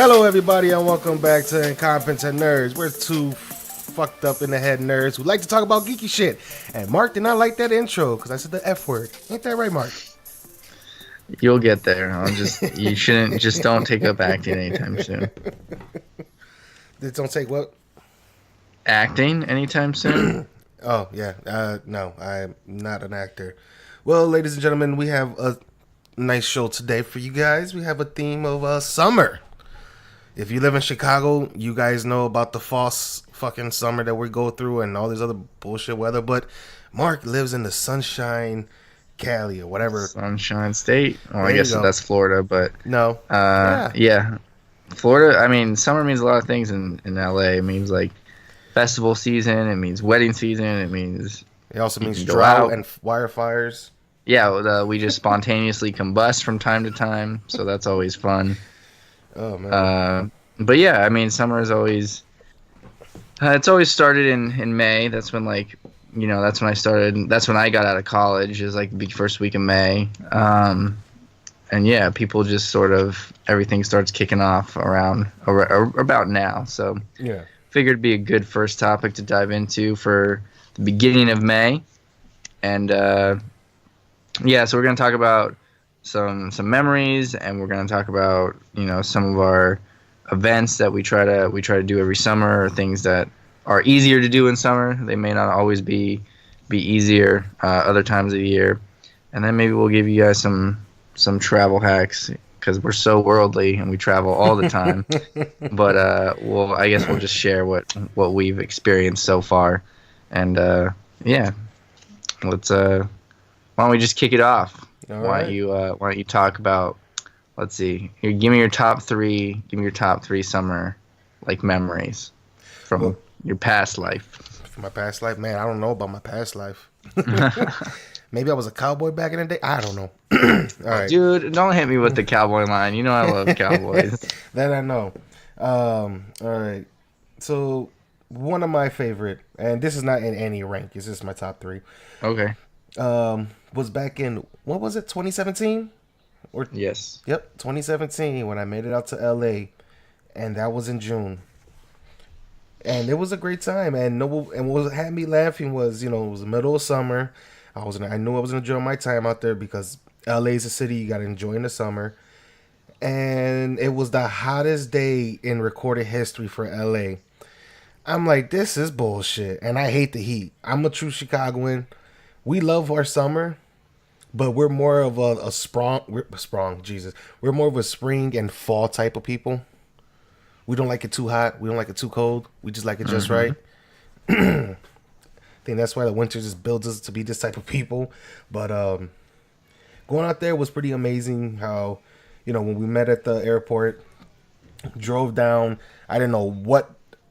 Hello, everybody, and welcome back to Incompetent Nerds. We're two fucked up in the head nerds who like to talk about geeky shit. And Mark did not like that intro because I said the F word. Ain't that right, Mark? You'll get there. You shouldn't, just don't take up acting anytime soon. Don't take what? Acting anytime soon? Oh, yeah. No, I'm not an actor. Well, ladies and gentlemen, we have a nice show today for you guys. We have a theme of summer. If you live in Chicago, you guys know about the false fucking summer that we go through and all this other bullshit weather. But Mark lives in the Sunshine Cali or whatever. Sunshine State. Well, There I guess that's Florida, but No. yeah. Florida, I mean, summer means a lot of things in LA. It means like festival season, it means wedding season, it means It also means can go drought out. and wire fires. Yeah, we just spontaneously combust from time to time, so that's always fun. Oh, man. But yeah, I mean, summer is always it's always started in May. That's when that's when I started. That's when I got out of college. Is like the first week of May. And yeah, people just sort of everything starts kicking off around about now. So Yeah. figured it'd be a good first topic to dive into for the beginning of May. And yeah, so we're gonna talk about some memories, and we're gonna talk about some of our events that we try to do every summer, or things that are easier to do in summer. They may not always be easier other times of the year. And then maybe we'll give you guys some travel hacks, because we're so worldly and we travel all the time. But I guess we'll just share what we've experienced so far. And yeah, let's why don't we just kick it off? Why don't you talk about, let's see, here, give me your top three summer memories from your past life. From my past life, man, I don't know about my past life. Maybe I was a cowboy back in the day. I don't know. All right, Dude, don't hit me with the cowboy line. You know I love cowboys. That I know. All right. So one of my favorite, and this is not in any rank. It's just my top three. Okay. Was back in, what was it, 2017? Yes. Yep, 2017, when I made it out to LA, and that was in June. And it was a great time, and what had me laughing was, it was the middle of summer. I knew I was gonna enjoy my time out there because LA is a city you gotta enjoy in the summer. And it was the hottest day in recorded history for LA. I'm like, this is bullshit, and I hate the heat. I'm a true Chicagoan. We love our summer, but we're more of we're more of a spring and fall type of people. We don't like it too hot. We don't like it too cold. We just like it just right. I think that's why the winter just builds us to be this type of people. But going out there was pretty amazing. How, when we met at the airport, drove down, I didn't know what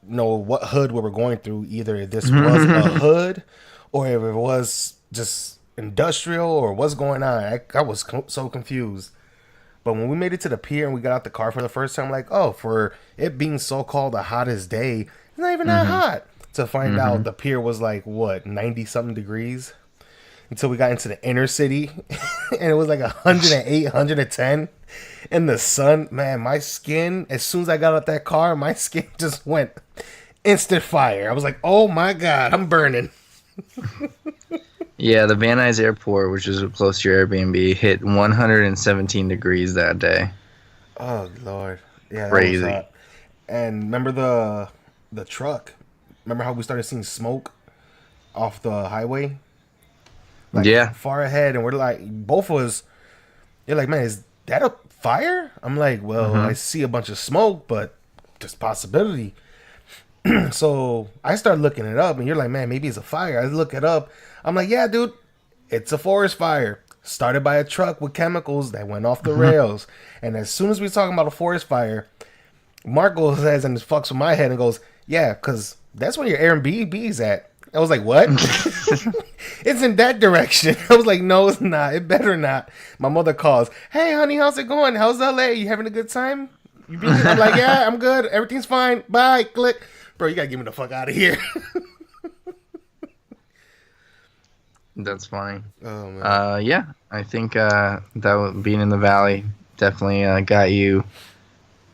hood we were going through. Either this was a hood, or if it was just industrial, or what's going on. I was so confused. But when we made it to the pier and we got out the car for the first time, like, oh, for it being so-called the hottest day, it's not even that hot. To find out the pier was like, what, 90-something degrees? Until we got into the inner city, and it was like 108, 110. In the sun, man, my skin, as soon as I got out that car, my skin just went instant fire. I was like, oh my God, I'm burning. Yeah, the Van Nuys Airport, which is close to your Airbnb, hit 117 degrees that day. Oh, Lord. Yeah, that Crazy. was hot. And remember the truck? Remember how we started seeing smoke off the highway? Yeah. Far ahead, and we're like, both of us, you're like, man, is that a fire? I'm like, well, I see a bunch of smoke, but there's possibility. So I start looking it up, and you're like, man, maybe it's a fire. I look it up. I'm like, yeah, dude, it's a forest fire. Started by a truck with chemicals that went off the rails. And as soon as we're talking about a forest fire, Mark goes says and fucks with my head and goes, yeah, because that's where your Airbnb's at. I was like, what? It's in that direction. I was like, no, it's not. It better not. My mother calls, hey, honey, how's it going? How's LA? You having a good time? I'm like, yeah, I'm good. Everything's fine. Bye. Click. Bro, you got to get me the fuck out of here. That's funny. Oh, man. Yeah, I think being in the valley definitely got you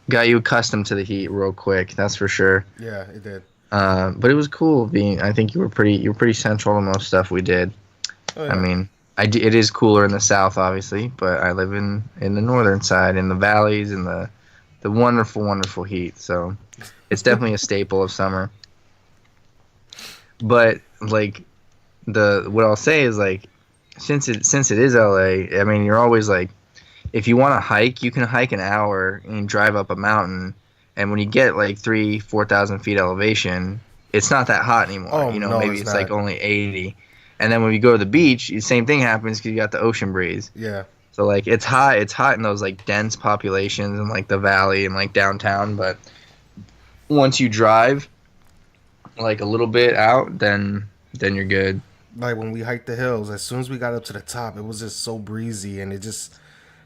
got you accustomed to the heat real quick. That's for sure. Yeah, it did. But it was cool being. I think you were pretty central to most stuff we did. Oh I yeah. mean, it is cooler in the south, obviously, but I live in the northern side, in the valleys, in the wonderful, wonderful heat. So it's definitely a staple of summer. But like what I'll say is like since it is LA, I mean, you're always like, if you want to hike, you can hike an hour and drive up a mountain, and when you get like 4,000 feet elevation, it's not that hot anymore. Oh, You know, no, maybe it's it's like not. only 80. And then when we go to the beach, the same thing happens because you got the ocean breeze. Yeah. So like it's hot in those like dense populations and like the valley and like downtown. But once you drive like a little bit out, then you're good. Like when we hiked the hills, as soon as we got up to the top, it was just so breezy and it just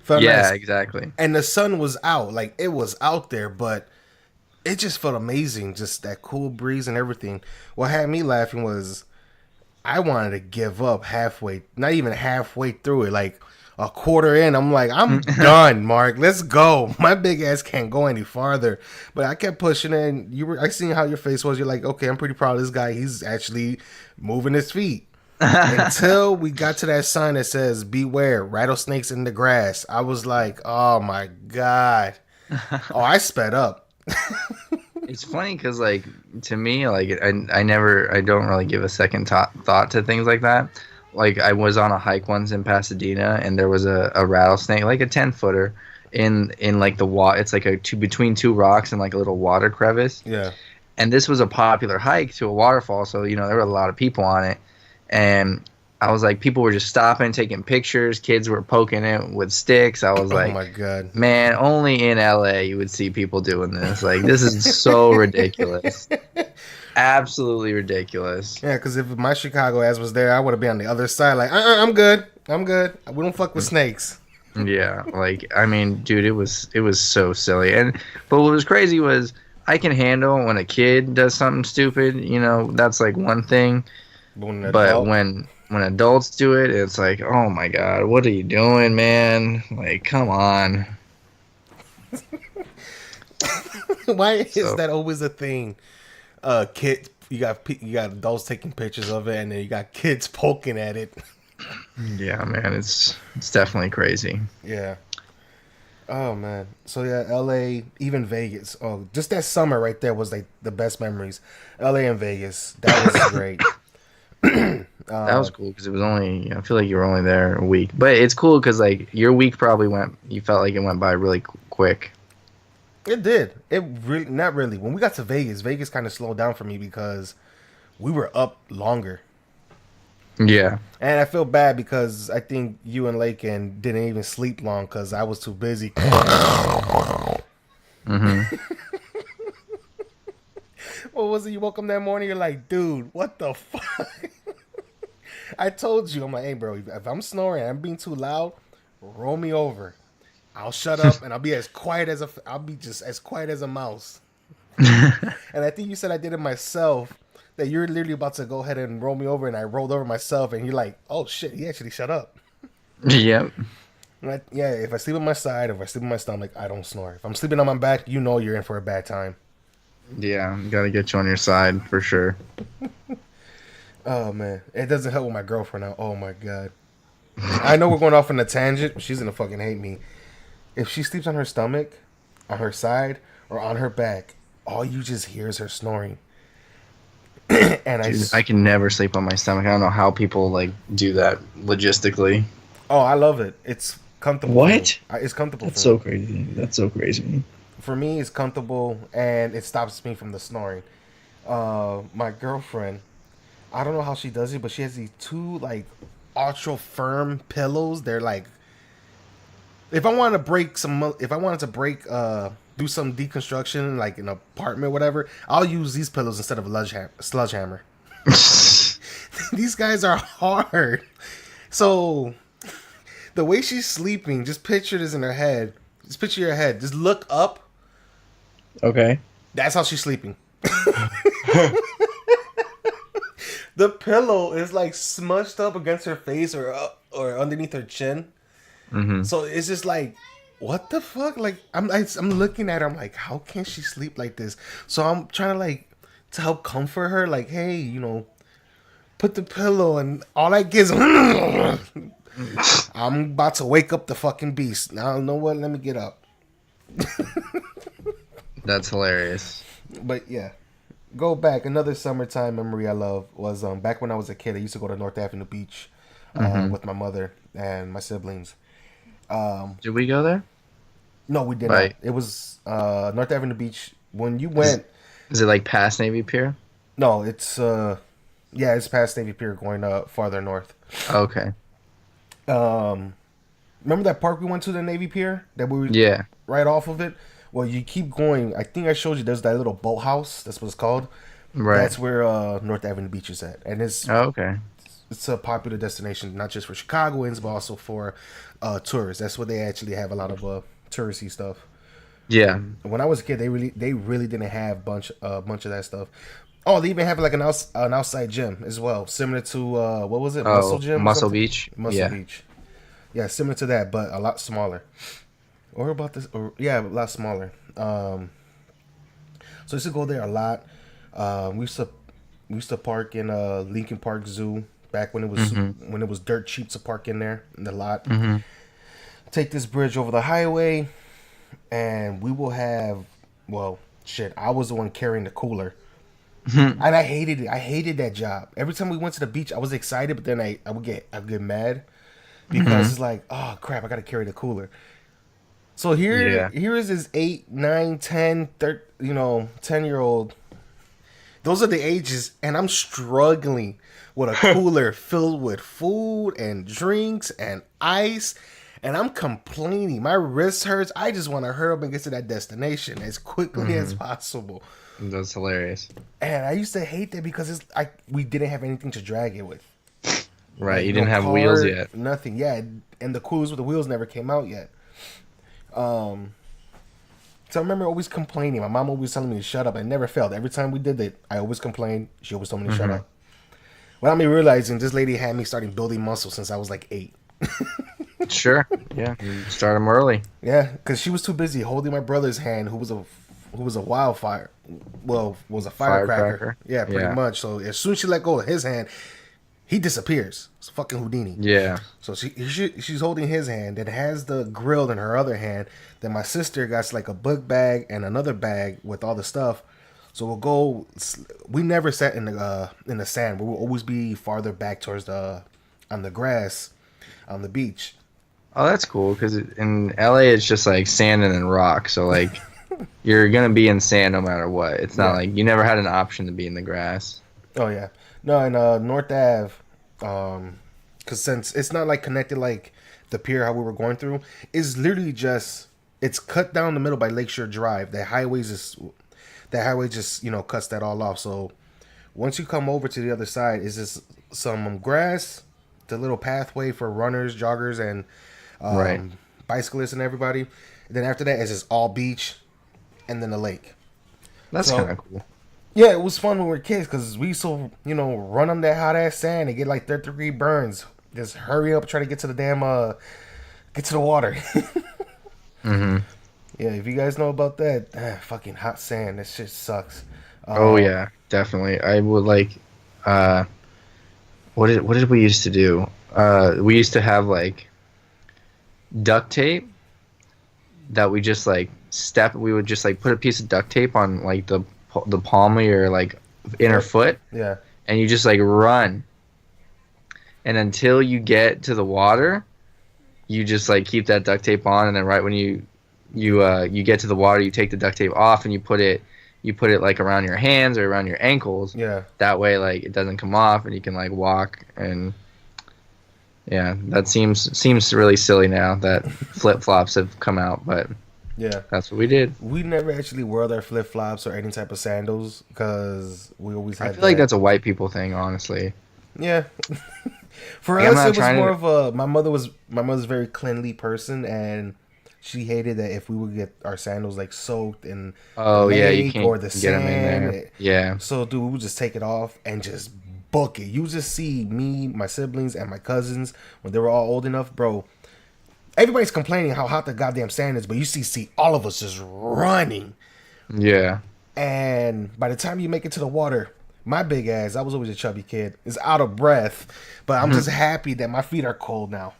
felt Yeah, nice. exactly. And the sun was out, like it was out there, but it just felt amazing. Just that cool breeze and everything. What had me laughing was I wanted to give up halfway, not even halfway through it, like a quarter in. I'm like, I'm done, Mark. Let's go. My big ass can't go any farther. But I kept pushing it. I seen how your face was. You're like, okay, I'm pretty proud of this guy. He's actually moving his feet. Until we got to that sign that says beware rattlesnakes in the grass. I was like, oh my god. Oh, I sped up. It's funny because, like, to me, like, I don't really give a second thought to things like that. Like, I was on a hike once in Pasadena, and there was a rattlesnake, like a 10-footer, in like the water. It's like between two rocks and like a little water crevice. Yeah. And this was a popular hike to a waterfall, so you know there were a lot of people on it. And I was like, people were just stopping, taking pictures. Kids were poking it with sticks. I was Oh like, my god. man, only in LA you would see people doing this. Like, this is so ridiculous. Absolutely ridiculous. Yeah, because if my Chicago ass was there, I would have been on the other side. Like, I'm good. I'm good. We don't fuck with snakes. Yeah, like, I mean, dude, it was so silly. But what was crazy was I can handle when a kid does something stupid, you know, that's like one thing. But when adults do it, it's like, oh my god, what are you doing, man? Like, come on. Why is that always a thing? Kids, you got adults taking pictures of it, and then you got kids poking at it. Yeah, man, it's definitely crazy. Yeah. Oh man. So yeah, LA, even Vegas. Oh, just that summer right there was like the best memories. LA and Vegas, that was great. That was cool because it was only, I feel like you were only there a week, but it's cool because like your week you felt like it went by really quick. It did. It really, not really. When we got to Vegas, Vegas kind of slowed down for me because we were up longer. Yeah. And I feel bad because I think you and Lakin didn't even sleep long because I was too busy. Mm-hmm. What was it? You woke up that morning, you're like, dude, what the fuck? I told you, I'm like, hey, bro, if I'm snoring and I'm being too loud, roll me over. I'll shut up and I'll be I'll be just as quiet as a mouse. And I think you said I did it myself. That you're literally about to go ahead and roll me over, and I rolled over myself, and you're like, oh shit, he actually shut up. Yep. Yeah, if I sleep on my side, if I sleep on my stomach, I don't snore. If I'm sleeping on my back, you know you're in for a bad time. Yeah, gotta get you on your side for sure. Oh man, it doesn't help with my girlfriend now. Oh my god, I know we're going off on a tangent, but she's gonna fucking hate me. If she sleeps on her stomach, on her side, or on her back, all you just hear is her snoring. And Dude, I can never sleep on my stomach. I don't know how people like do that logistically. Oh, I love it. It's comfortable. What? It's comfortable. That's so crazy. That's so crazy. For me, it's comfortable and it stops me from the snoring. My girlfriend, I don't know how she does it, but she has these two like ultra firm pillows. They're like, if I wanted to break do some deconstruction like an apartment, whatever, I'll use these pillows instead of a sledgehammer. These guys are hard. So the way she's sleeping, just picture this in her head. Just picture your head. Just look up. Okay. That's how she's sleeping. The pillow is like smudged up against her face or underneath her chin. Mm-hmm. So it's just like what the fuck? Like, I'm looking at her. I'm like, how can she sleep like this? So I'm trying to like to help comfort her. Like, hey, put the pillow, and all I get is I'm about to wake up the fucking beast. Now, you know what? Let me get up. That's hilarious. But yeah, go back. Another summertime memory I love was back when I was a kid. I used to go to North Avenue Beach with my mother and my siblings. Did we go there? No, we did Right. not. It was North Avenue Beach. When you went, Is it like past Navy Pier? no, it's yeah, it's past Navy Pier going farther north. Okay. Remember that park we went to, the Navy Pier, that we were Yeah. right off of it? Well, you keep going. I think I showed you. There's that little boathouse. That's what it's called. Right. That's where North Avenue Beach is at, and Oh, okay. it's a popular destination not just for Chicagoans but also for tourists. That's where they actually have a lot of touristy stuff. Yeah. When I was a kid, they really didn't have bunch of that stuff. Oh, they even have like an outside gym as well, similar to what was it, Muscle Gym? Or Muscle something? Beach. Muscle Yeah. Beach. Yeah, similar to that, but a lot smaller. Or about this, or yeah, a lot smaller. So I used to go there a lot. We used to park in Lincoln Park Zoo back when it was dirt cheap to park in there in the lot. Take this bridge over the highway, and we will have, well, shit. I was the one carrying the cooler, and I hated it. I hated that job. Every time we went to the beach, I was excited, but then I'd get mad because it's like, oh crap, I got to carry the cooler. So here is this 8, 9, 10, 10-year-old. Those are the ages, and I'm struggling with a cooler filled with food and drinks and ice, and I'm complaining. My wrist hurts. I just want to hurry up and get to that destination as quickly as possible. That's hilarious. And I used to hate that because we didn't have anything to drag it with. Right. Like, You didn't no have cart, wheels yet. Nothing. Yeah, and the coolers with the wheels never came out yet. So I remember always complaining. My mom always telling me to shut up. I never failed. Every time we did it, I always complained. She always told me to shut up. Without me realizing, this lady had me starting building muscle since I was like 8. Sure. Yeah. You start them early. Yeah, because she was too busy holding my brother's hand, who was a wildfire. Well, was a firecracker. Yeah, pretty much. So as soon as she let go of his hand, he disappears. It's fucking Houdini. Yeah. So she's holding his hand and has the grill in her other hand. Then my sister got like a book bag and another bag with all the stuff. So we'll go. We never sat in the sand. We will always be farther back towards on the grass, on the beach. Oh, that's cool because in LA it's just like sand and then rock. So like you're gonna be in sand no matter what. It's not like you never had an option to be in the grass. Oh yeah, no, in North Ave, because since it's not like connected like the pier how we were going through, it's literally just it's cut down the middle by Lakeshore Drive. That highway just cuts that all off. So once you come over to the other side, is just some grass, the little pathway for runners, joggers, and bicyclists and everybody. And then after that, it's just all beach, and then the lake. That's kind of cool. Yeah, it was fun when we were kids because we used to, run on that hot ass sand and get like 30-degree burns. Just hurry up, try to get to the get to the water. Yeah, if you guys know about that, fucking hot sand, that shit sucks. Oh yeah, definitely. I would like. What did we used to do? We used to have like duct tape that we just like we would just like put a piece of duct tape on like the palm of your like inner foot. Yeah. And you just like run. And until you get to the water, you just like keep that duct tape on, and then right when you get to the water, you take the duct tape off and you put it like around your hands or around your ankles. Yeah. That way like it doesn't come off and you can like walk. And yeah, that seems really silly now that flip-flops have come out, but yeah, that's what we did. We never actually wore their flip-flops or any type of sandals because we always had I feel like that's a white people thing, honestly. Yeah. For like, us, it was more of a my mother's a very cleanly person, and she hated that if we would get our sandals like soaked in the lake you can't or the get sand. them in there. Yeah. So dude, we would just take it off and just book it. You just see me, my siblings, and my cousins when they were all old enough, bro. everybody's complaining how hot the goddamn sand is, but you see all of us just running. Yeah. And by the time you make it to the water, my big ass, I was always a chubby kid, is out of breath. But I'm just happy that my feet are cold now.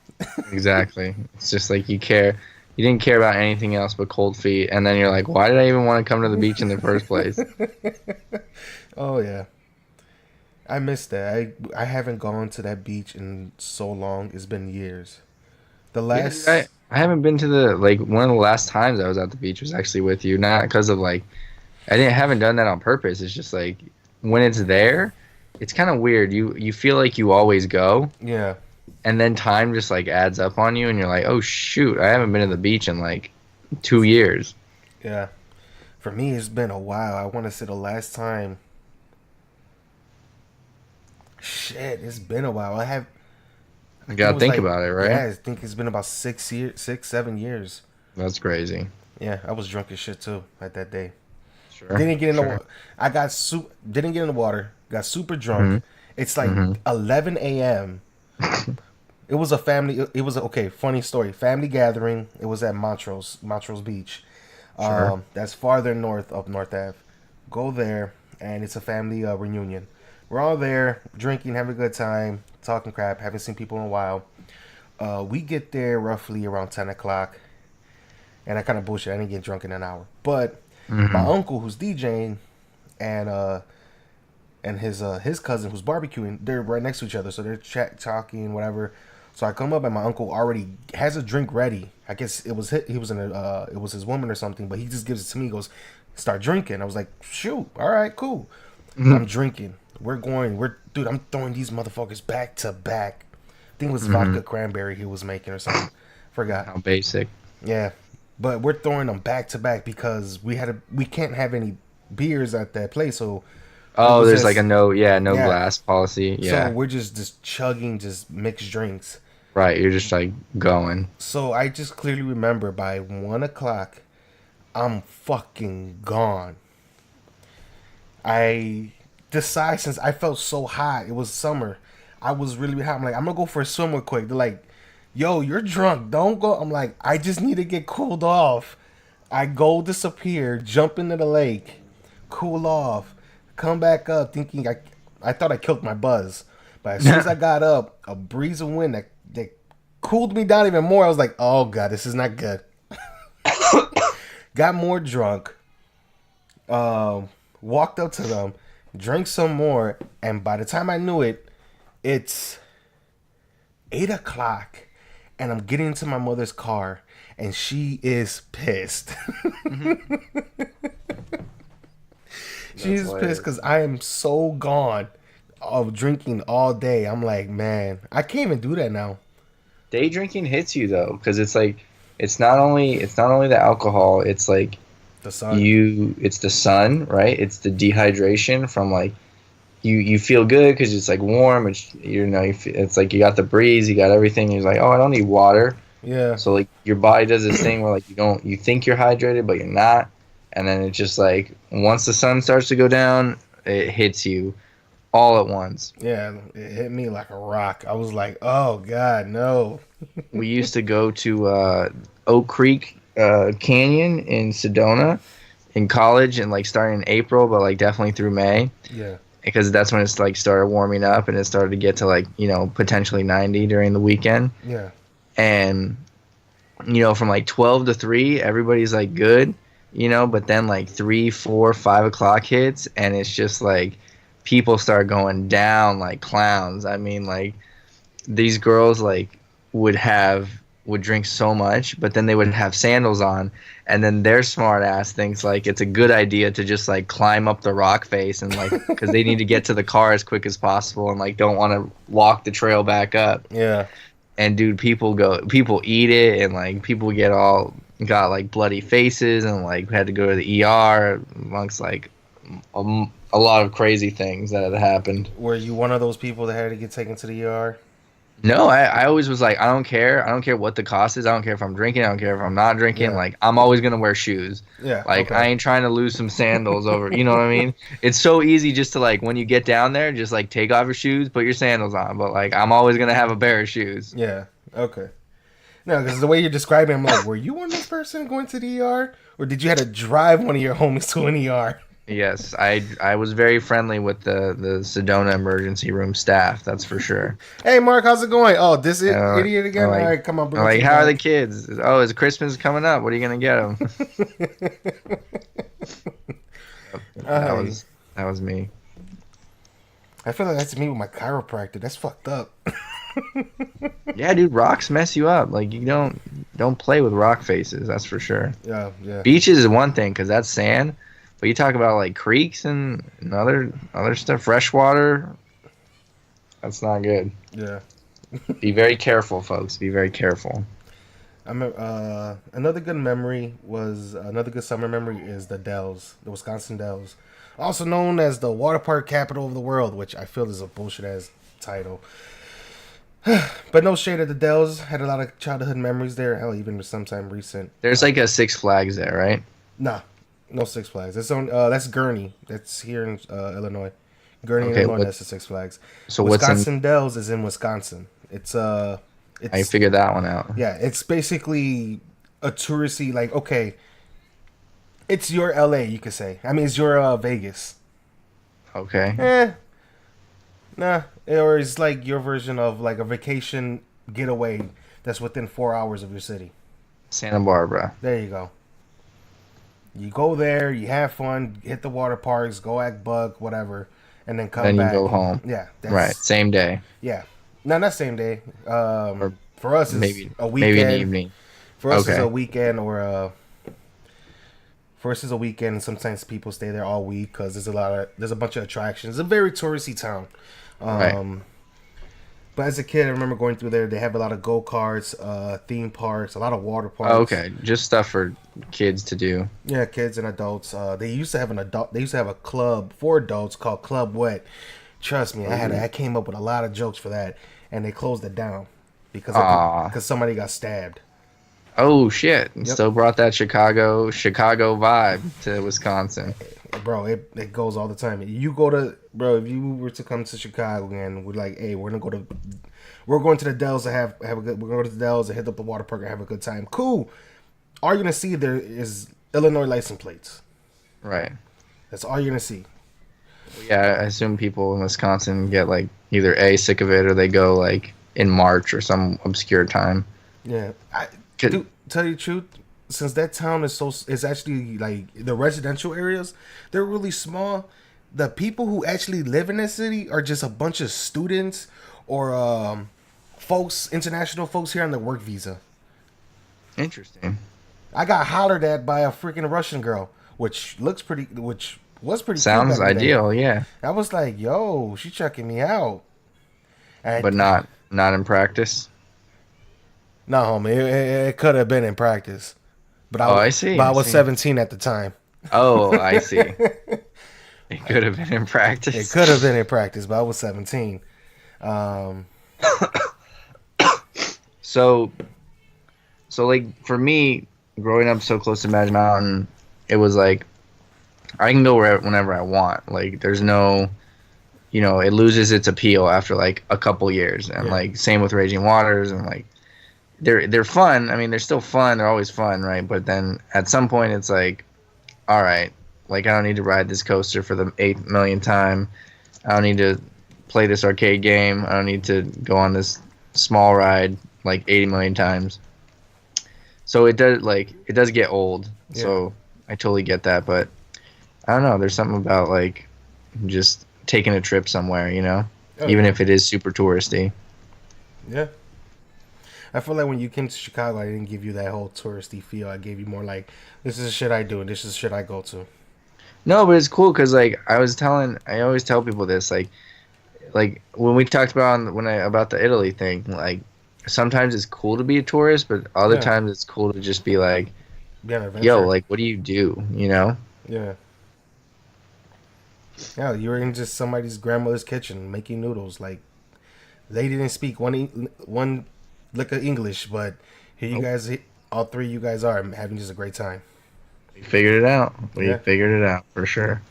Exactly. It's just like you care. You didn't care about anything else but cold feet, and then you're like, why did I even want to come to the beach in the first place? Oh yeah, I miss that. I haven't gone to that beach in so long. It's been years. The Yeah, dude, last, I haven't been to the like one of the last times I was at the beach was actually with you, not because of like haven't done that on purpose. It's just like when it's there, it's kind of weird. You feel like you always go, yeah, and then time just like adds up on you, and you're like, oh shoot, I haven't been to the beach in like 2 years. yeah. For me, it's been a while. I want to say the last time. Shit, it's been a while. You It gotta was think like, about it, yeah, right? I think it's been about 6 years, 6, 7 years. That's crazy. Yeah, I was drunk as shit too at that day. Sure. Didn't get in the Sure. water. Didn't get in the water. Got super drunk. Hmm. It's like Hmm. 11 a.m. It was a family. It was okay. Funny story. Family gathering. It was at Montrose Beach. Sure. That's farther north of North Ave. Go there, and it's a family reunion. We're all there drinking, having a good time, talking crap. Haven't seen people in a while. We get there roughly around 10 o'clock, and I kind of bullshit. I didn't get drunk in an hour, but my Hmm. uncle who's DJing and his cousin who's barbecuing, they're right next to each other, so they're talking whatever. So I come up and my uncle already has a drink ready. I guess he was in it was his woman or something, but he just gives it to me. He goes, start drinking. I was like, shoot, all right, cool. I'm drinking. Dude, I'm throwing these motherfuckers back to back. I think it was Hmm. vodka cranberry he was making or something. Forgot. How basic. Yeah, but we're throwing them back to back because we can't have any beers at that place. So it Oh, was there's like a just no yeah. glass policy. So Yeah. we're just chugging just mixed drinks. Right. You're just like going. So I just clearly remember by 1 o'clock, I'm fucking gone. I decide since I felt so hot, it was summer. I was really hot. I'm like, I'm gonna go for a swim real quick. They're like, yo, you're drunk. Don't go. I'm like, I just need to get cooled off. I go disappear, jump into the lake, cool off, come back up thinking I thought I killed my buzz. But as soon as I got up, a breeze of wind that cooled me down even more. I was like, oh god, this is not good. Got more drunk. Walked up to them, drank some more, and by the time I knew it, it's 8 o'clock, and I'm getting into my mother's car, and she is pissed. She's pissed because I am so gone of drinking all day. I'm like, man, I can't even do that now. Day drinking hits you though, because it's like it's not only the alcohol. It's like The sun. it's the sun, right? It's the dehydration from like you feel good because it's like warm. It's it's like you got the breeze, you got everything. You're like, oh, I don't need water. Yeah. So like your body does this thing where like you think you're hydrated but you're not, and then it's just like once the sun starts to go down, it hits you all at once. Yeah, it hit me like a rock. I was like, oh god, no. We used to go to Oak Creek Canyon in Sedona in college, and like starting in April, but like definitely through May, Yeah. because that's when it's like started warming up and it started to get to like potentially 90 during the weekend. Yeah. And from like 12 to 3 everybody's like good, but then like 3, 4, 5 o'clock hits and it's just like people start going down like clowns. I mean, like these girls like would drink so much, but then they would have sandals on, and then their smart ass thinks like it's a good idea to just like climb up the rock face and like because they need to get to the car as quick as possible and like don't want to walk the trail back up. Yeah. And dude, people eat it, and like people got like bloody faces, and like had to go to the ER amongst like a lot of crazy things that had happened. Were you one of those people that had to get taken to the ER? No, I always was like, I don't care. I don't care what the cost is. I don't care if I'm drinking. I don't care if I'm not drinking. Yeah. Like, I'm always going to wear shoes. Yeah. Like, okay. I ain't trying to lose some sandals over, you know what I mean? It's so easy just to, like, when you get down there, just, like, take off your shoes, put your sandals on. But, like, I'm always going to have a pair of shoes. Yeah. Okay. No, because the way you're describing, I'm like, were you one of those person going to the ER, or did you have to drive one of your homies to an ER? Yes, I was very friendly with the Sedona emergency room staff. That's for sure. Hey, Mark, how's it going? Oh, this Uh, idiot I'm again. All like, right, come on, bring I'm him to like, the how are the back. kids? Oh, is Christmas coming up? What are you gonna get them? That Hey, was that was me. I feel like that's me with my chiropractor. That's fucked up. Yeah, dude, rocks mess you up. Like you don't play with rock faces. That's for sure. Yeah, yeah, Beaches is one thing because that's sand, but you talk about like creeks and other stuff, freshwater. That's not good. yeah. Be very careful, folks. Be very careful. Another good memory was another good summer memory is the Dells, the Wisconsin Dells, also known as the water park capital of the world, which I feel is a bullshit ass title. But no shade at the Dells. Had a lot of childhood memories there. Hell, even sometime recent. There's like a Six Flags there, right? Nah, no Six Flags. It's on. That's Gurney. That's here in Illinois. Gurney, Okay, Illinois. That's the Six Flags. so what's in? Wisconsin Dells is in Wisconsin. I It's figured that one out. yeah. It's basically a touristy like okay. It's your LA, you could say. I mean, it's your Vegas. Okay. Eh, nah. Or it's like your version of like a vacation getaway that's within 4 hours of your city. Santa Barbara. There you go. You go there, you have fun, hit the water parks, go act bug, whatever, and then come Then you back. go home. Yeah, Right. Same day. Yeah, no, not same day. Or For us, it's maybe a weekend. maybe an evening. For us, it's Okay. a weekend or a. For us, it's a weekend. And sometimes people stay there all week because there's a bunch of attractions. It's a very touristy town. Right. But as a kid, I remember going through there. They have a lot of go karts, theme parks, a lot of water parks. Oh, okay. Just stuff for kids to do. Yeah, kids and adults. They used to have an adult. They used to have a club for adults called Club Wet. Trust me, I came up with a lot of jokes for that, and they closed it down because somebody got stabbed. Oh shit! Yep. Still brought that Chicago vibe to Wisconsin. Bro, it goes all the time. You go to if you were to come to Chicago and we're like, hey, we're going to the Dells to have a good. We're going to the Dells and hit up the water park and have a good time. Cool. All you're gonna see there is Illinois license plates. Right. That's all you're gonna see. Yeah, I assume people in Wisconsin get like either sick of it or they go like in March or some obscure time. Yeah, Could- dude, tell you the truth, since that town is actually like the residential areas, they're really small. The people who actually live in that city are just a bunch of students or international folks here on the work visa. Interesting. I got hollered at by a freaking Russian girl, which was pretty. Sounds cute back in the day. ideal, yeah, I was like, yo, she checking me out. And but not in practice. no, homie, it could have been in practice, but I see. But I I was see. 17 at the time. Oh, I see. It could have been in practice. It could have been in practice, but I was 17. So like for me, growing up so close to Magic Mountain, it was like I can go whenever I want. Like there's no, it loses its appeal after like a couple years, and Yeah. like same with Raging Waters, and like they're fun. I mean, they're still fun. They're always fun, right? But then at some point, it's like, all right, like I don't need to ride this coaster for the 8th millionth time. I don't need to play this arcade game. I don't need to go on this small ride like 80 million times. So it does get old. Yeah. So I totally get that, but I don't know. There's something about like just taking a trip somewhere, Oh, even yeah. if it is super touristy. Yeah. I feel like when you came to Chicago, I didn't give you that whole touristy feel. I gave you more like, this is the shit I do and this is the shit I go to. No, but it's cool because like I always tell people this like when we talked about about the Italy thing, like sometimes it's cool to be a tourist, but other Yeah. times it's cool to just be like, Yeah, an adventure. yo, like what do you do, Yeah. Yeah, you were in just somebody's grandmother's kitchen making noodles. Like, they didn't speak one lick of English, but here you Nope. guys, all three of you guys are having just a great time. We figured it out. Yeah. Figured it out for sure.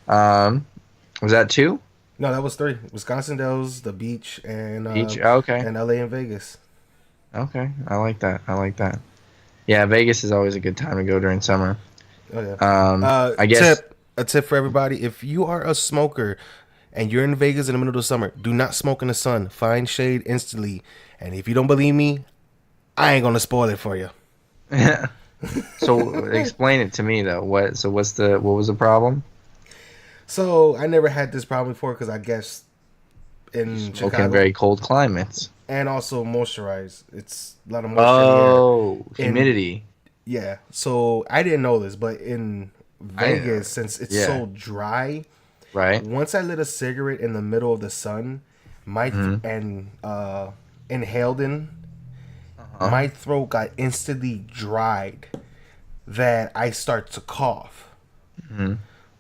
Was that 2? No, that was 3. Wisconsin Dells, the beach, and Each? Oh, okay. and LA and Vegas. Okay, I like that. I like that. Yeah, Vegas is always a good time to go during summer. Oh yeah. I guess. Tip a tip for everybody: if you are a smoker and you're in Vegas in the middle of the summer, do not smoke in the sun. Find shade instantly. And if you don't believe me, I ain't gonna spoil it for you. So explain it to me though. What was the problem? So I never had this problem before because I guess You in smoke in Chicago very cold climates. and also moisturize. It's a lot of moisture in the air. Oh, And humidity. yeah, so I didn't know this, but in I Vegas, since it's yeah, so dry, right. once I lit a cigarette in the middle of the sun, Mm-hmm. and inhaled in, Uh-huh. my throat got instantly dried that I start to cough. Mm-hmm.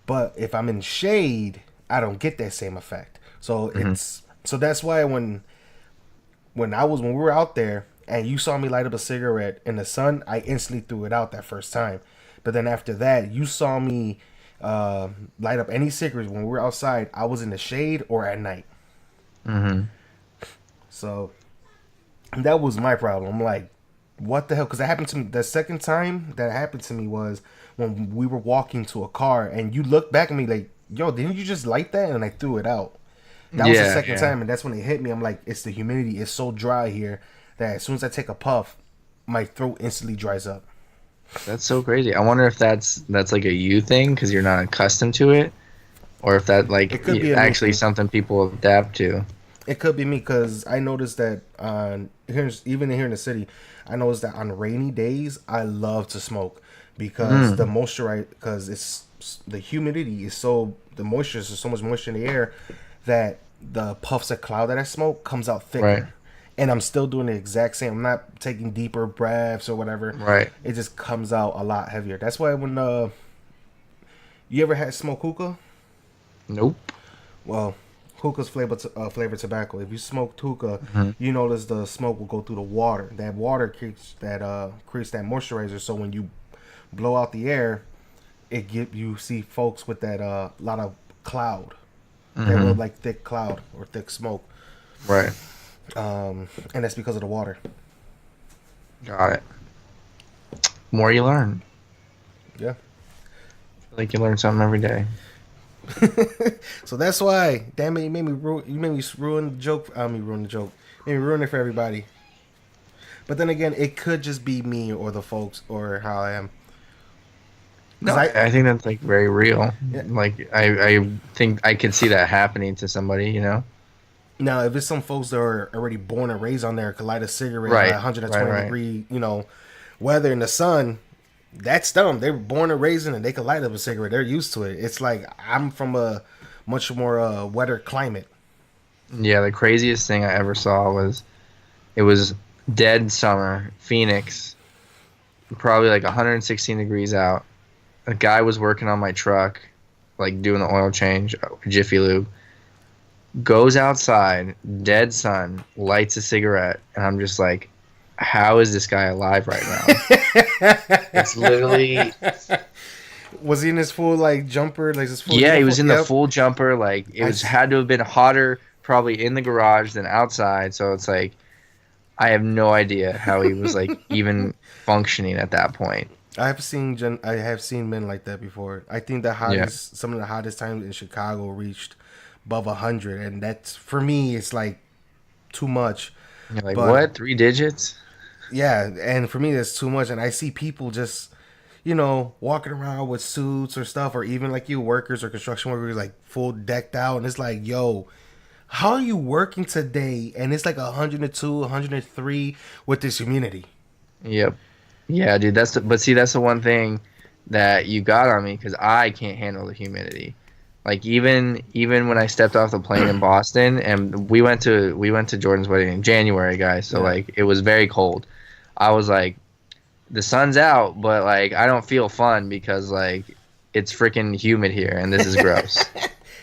But if I'm in shade, I don't get that same effect. So Mm-hmm. that's why when we were out there and you saw me light up a cigarette in the sun, I instantly threw it out that first time. But then after that, you saw me light up any cigarettes when we were outside. I was in the shade or at night. Mm-hmm. So that was my problem. I'm like, what the hell? Because that happened to me. The second time that happened to me was when we were walking to a car, and you looked back at me like, "Yo, didn't you just light that?" And I threw it out. That was the Yeah, second yeah. time, and that's when it hit me. I'm like, it's the humidity. It's so dry here that as soon as I take a puff, my throat instantly dries up. That's so crazy. I wonder if that's like a you thing because you're not accustomed to it, or if that It like could be a me actually thing. something people adapt to. It could be me because I noticed that even here in the city, I noticed that on rainy days I love to smoke because Mm, it's the humidity is so the moisture is so much moisture in the air that the puffs of cloud that I smoke comes out right, thicker, and I'm still doing the exact same. I'm not taking deeper breaths or whatever. right. It just comes out a lot heavier. That's why when you ever had smoke hookah? Nope. Well, hookah's flavored tobacco. If you smoke hookah, Hmm. you notice the smoke will go through the water. That water creates that moisturizer. So when you blow out the air, you see folks with that lot of cloud, that real Hmm. like thick cloud or thick smoke, Right. and that's because of the water. Got it. More you learn. Yeah. Like you learn something every day. So that's why. Damn it, you made me ruin the joke. I mean, ruin the joke. Made me ruin it for everybody. But then again, it could just be me or the folks or how I am. No, Cause I I think that's like very real. yeah. Like I think I could see that happening to somebody. You know. Now, if it's some folks that are already born and raised on there, could light a cigarette by Right. Right. 120 Right. degree, weather in the sun, that's them. They were born and raised in it. They could light up a cigarette. They're used to it. It's like I'm from a much more wetter climate. Yeah. The craziest thing I ever saw was it was dead summer, Phoenix, probably like 116 degrees out. A guy was working on my truck, like doing the oil change, Jiffy Lube. Goes outside, dead sun, lights a cigarette, and I'm just like, how is this guy alive right now? It's literally, Was he in his full like jumper, like his full yeah, he uniform? was in the Yep. full jumper. Like it I was s- had to have been hotter, probably in the garage than outside. So it's like, I have no idea how he was like even functioning at that point. I have seen men like that before. I think Yeah, some of the hottest times in Chicago reached above 100, and that's for me. It's like too much. you're like, But what? 3 digits? yeah, and for me that's too much. And I see people just walking around with suits or stuff, or even like you workers or construction workers like full decked out, and it's like, yo, how are you working today? And it's like 102, 103 with this humidity. Yep. Yeah, dude. But see, that's the one thing that you got on me because I can't handle the humidity. Like even when I stepped off the plane in Boston and we went to Jordan's wedding in January, guys. So Yeah. like it was very cold. I was like, the sun's out, but like I don't feel fun because like it's freaking humid here and this is gross.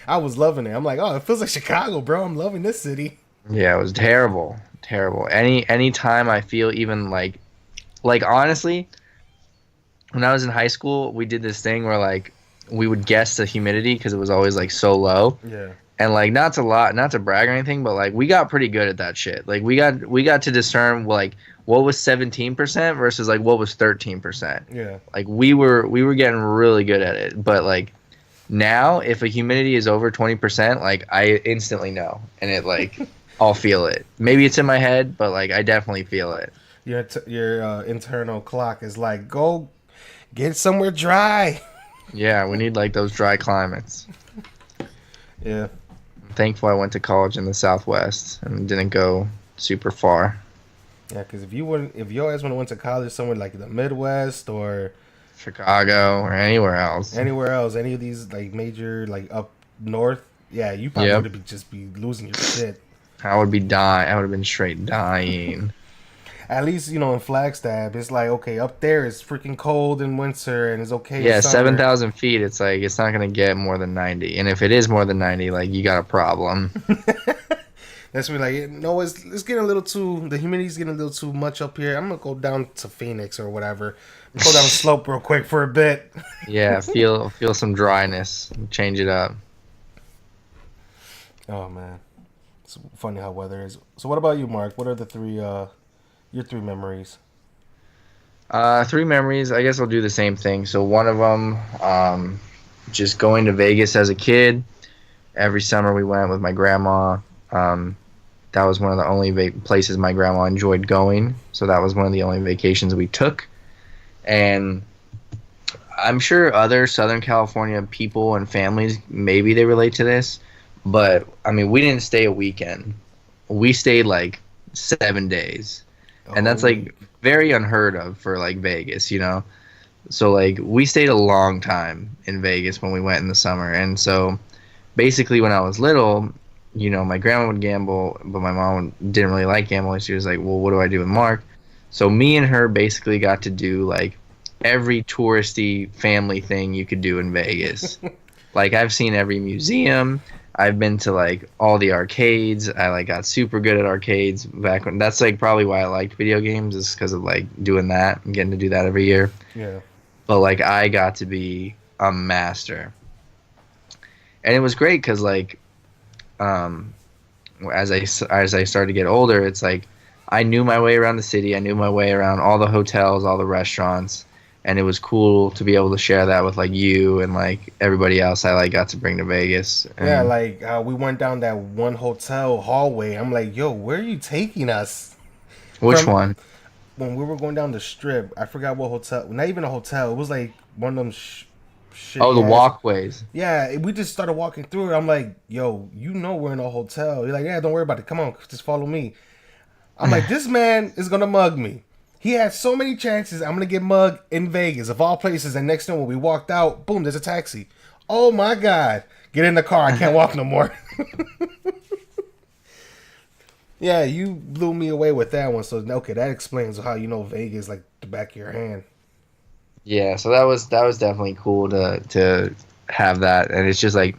I was loving it. I'm like, oh, it feels like Chicago, bro. I'm loving this city. Yeah, it was terrible, terrible. Any time I feel even like honestly, when I was in high school, we did this thing where like we would guess the humidity because it was always like so low. Yeah. And like not to brag or anything, but like we got pretty good at that shit. Like we got to discern like what was 17% versus like what was 13%. Yeah. Like we were getting really good at it, but like now if a humidity is over 20%, like I instantly know, and it like I'll feel it. Maybe it's in my head, but like I definitely feel it. Your internal clock is like, go get somewhere dry. Yeah, we need like those dry climates. Yeah. I'm thankful I went to college in the Southwest and didn't go super far. Yeah, because if your ass would have went to college somewhere like the Midwest or Chicago or anywhere else. anywhere else, any of these like major like up north, yeah, you probably Yep. would have just be losing your shit. I would be dying. I would have been straight dying. At least in Flagstaff, it's like okay, up there it's freaking cold in winter and it's okay. Yeah, in summer. 7,000 feet. It's like it's not gonna get more than 90, and if it is more than 90, like you got a problem. That's me like no, it's getting a little too. The humidity's getting a little too much up here. I'm gonna go down to Phoenix or whatever. Go down the slope real quick for a bit. Yeah, feel some dryness. Change it up. Oh man, it's funny how weather is. So what about you, Mark? What are the your three memories? 3 memories. I guess I'll do the same thing. So one of them, just going to Vegas as a kid. Every summer we went with my grandma. That was one of the only places my grandma enjoyed going. So that was one of the only vacations we took. And I'm sure other Southern California people and families, maybe they relate to this. But, I mean, we didn't stay a weekend. We stayed like 7 days. And that's like very unheard of for like Vegas, So like we stayed a long time in Vegas when we went in the summer. And so basically when I was little, my grandma would gamble, but my mom didn't really like gambling. She was like, well, what do I do with Mark? So me and her basically got to do like every touristy family thing you could do in Vegas. Like I've seen every museum. I've been to like all the arcades. I like got super good at arcades back when. That's like probably why I liked video games, is because of like doing that and getting to do that every year. Yeah. But like I got to be a master, and it was great because like, as I started to get older, it's like I knew my way around the city. I knew my way around all the hotels, all the restaurants. And it was cool to be able to share that with like you and like everybody else I like got to bring to Vegas. And yeah, like we went down that one hotel hallway. I'm like, yo, where are you taking us? Which one? When we were going down the strip, I forgot what hotel. Not even a hotel. It was like one of them. Oh, the walkways. Yeah, we just started walking through it. I'm like, yo, we're in a hotel. You're like, yeah, don't worry about it. Come on, just follow me. I'm like, this man is gonna mug me. He had so many chances. I'm going to get mugged in Vegas, of all places. And next time when we walked out, boom, there's a taxi. Oh, my God. Get in the car. I can't walk no more. Yeah, you blew me away with that one. So, okay, that explains how Vegas like the back of your hand. Yeah, so that was definitely cool to have that. And it's just like,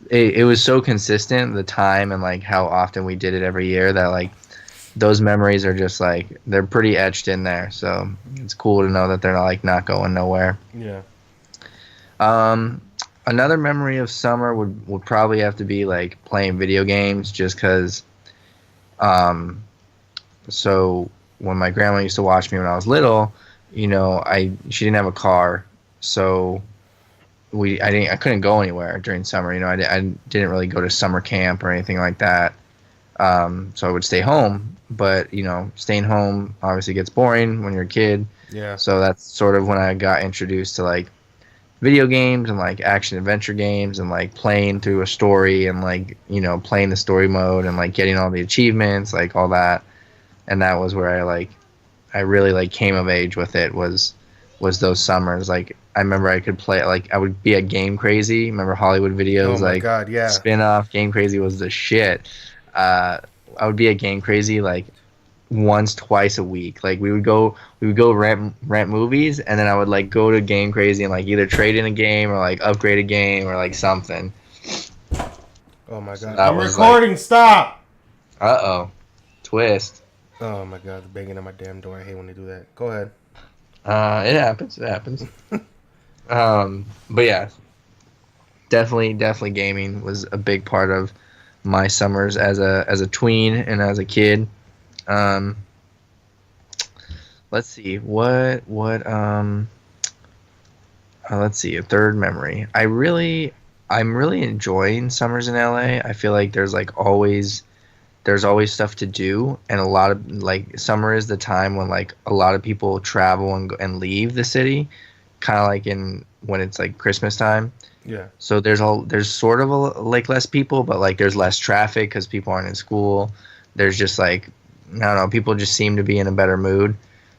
it was so consistent, the time and like how often we did it every year, that like, those memories are just like they're pretty etched in there, so it's cool to know that they're not going nowhere. Yeah. Another memory of summer would probably have to be like playing video games, just because. So when my grandma used to watch me when I was little, she didn't have a car, so I couldn't go anywhere during summer. I didn't really go to summer camp or anything like that. So I would stay home. But, staying home obviously gets boring when you're a kid. Yeah. So that's sort of when I got introduced to, like, video games and, like, action-adventure games and, like, playing through a story and, like, playing the story mode and, like, getting all the achievements, like, all that. And that was where I really, like, came of age with it was those summers. Like, I remember I could play, like, I would be at Game Crazy. Remember Hollywood Videos? Oh, my God, yeah. Spin-off. Game Crazy was the shit. I would be at Game Crazy like once, twice a week. Like we would go rent movies, and then I would like go to Game Crazy and like either trade in a game or like upgrade a game or like something. Oh my God! So I'm recording. Like, stop. Twist. Oh my God! They're banging on my damn door. I hate when they do that. Go ahead. It happens. But yeah, definitely gaming was a big part of my summers as a tween and as a kid. let's see. Let's see, a third memory. I'm really enjoying summers in LA. I feel like there's always stuff to do, and a lot of like summer is the time when like a lot of people travel and leave the city, kind of like in when it's like Christmas time. Yeah. So there's sort of like less people, but like there's less traffic because people aren't in school. There's just like I don't know, people just seem to be in a better mood.